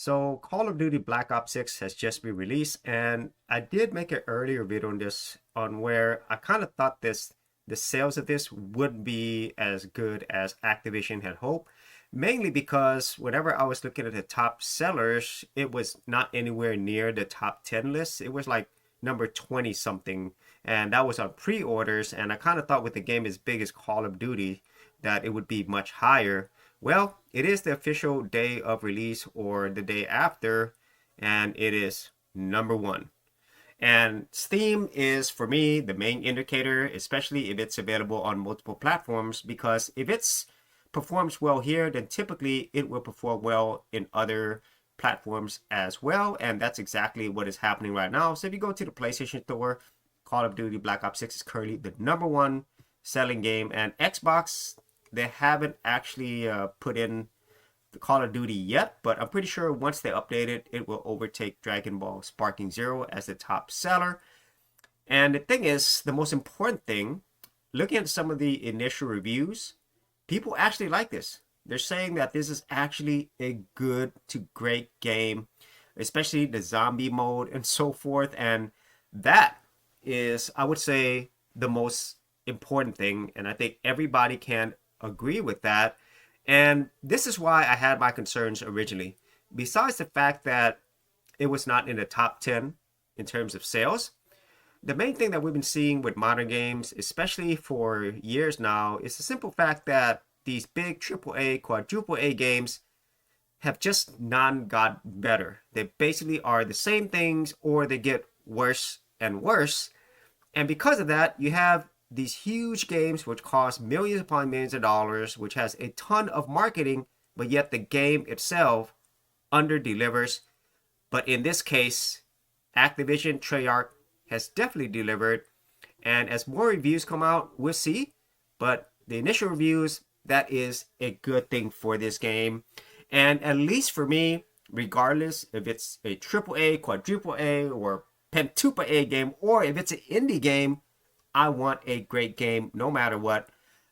So Call of Duty Black Ops 6 has just been released, and I did make an earlier video on this on where I kind of thought the sales of this wouldn't be as good as Activision had hoped, mainly because whenever I was looking at the top sellers, it was not anywhere near the top 10 list. It was like number 20 something, and that was on pre-orders, and I kind of thought with the game as big as Call of Duty that it would be much higher. Well, it is the official day of release or the day after, and it is number one. And Steam is, for me, the main indicator, especially if it's available on multiple platforms, because if it's performs well here, then typically it will perform well in other platforms as well. And that's exactly what is happening right now. So if you go to the PlayStation Store, Call of Duty Black Ops 6 is currently the number one selling game. And Xbox, they haven't actually put in the Call of Duty yet, but I'm pretty sure once they update it, it will overtake Dragon Ball Sparking Zero as the top seller. And the thing is, the most important thing, looking at some of the initial reviews, people actually like this. They're saying that this is actually a good to great game, especially the zombie mode and so forth. And that is, I would say, the most important thing. And I think everybody can agree with that. And this is why I had my concerns originally. Besides the fact that it was not in the top 10 in terms of sales, the main thing that we've been seeing with modern games, especially for years now, is the simple fact that these big AAA, quadruple A games have just not got better. They basically are the same things or they get worse and worse. And because of that, you have these huge games which cost millions upon millions of dollars, which has a ton of marketing, but yet the game itself under delivers. But in this case, Activision Treyarch has definitely delivered. And as more reviews come out, we'll see. But the initial reviews, that is a good thing for this game. And at least for me, regardless if it's a triple A, quadruple A, or pentuple A game, or if it's an indie game, I want a great game no matter what.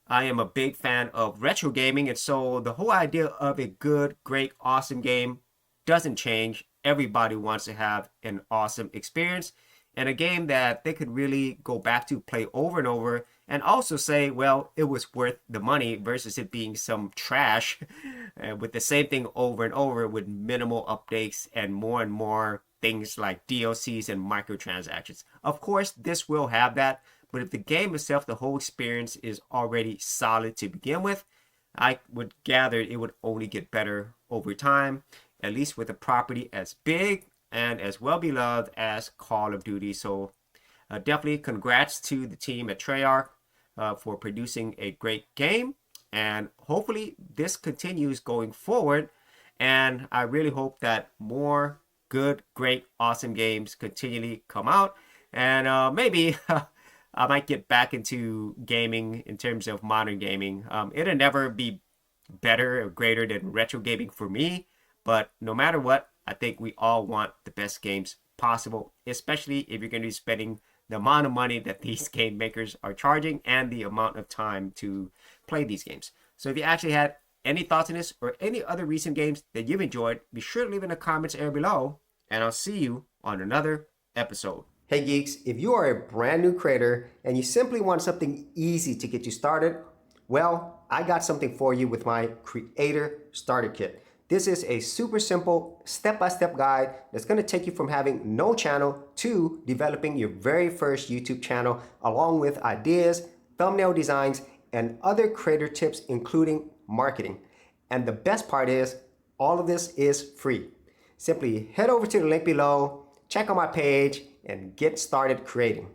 I am a big fan of retro gaming, and so the whole idea of a good, great, awesome game doesn't change. Everybody wants to have an awesome experience and a game that they could really go back to, play over and over, and also say, well, it was worth the money versus it being some trash with the same thing over and over with minimal updates and more things like DLCs and microtransactions. Of course, this will have that, but if the game itself, the whole experience is already solid to begin with, I would gather it would only get better over time, at least with a property as big and as well beloved as Call of Duty. So definitely congrats to the team at Treyarch for producing a great game. And hopefully this continues going forward. And I really hope that more good, great, awesome games continually come out. And maybe I might get back into gaming in terms of modern gaming. It'll never be better or greater than retro gaming for me. But no matter what, I think we all want the best games possible, especially if you're going to be spending the amount of money that these game makers are charging and the amount of time to play these games. So if you actually had any thoughts on this or any other recent games that you've enjoyed, be sure to leave in the comments area below, and I'll see you on another episode. Hey geeks, if you are a brand new creator and you simply want something easy to get you started, well, I got something for you with my Creator Starter Kit. This is a super simple step-by-step guide that's going to take you from having no channel to developing your very first YouTube channel, along with ideas, thumbnail designs, and other creator tips, including marketing. And the best part is, all of this is free. Simply head over to the link below, check out my page, and get started creating.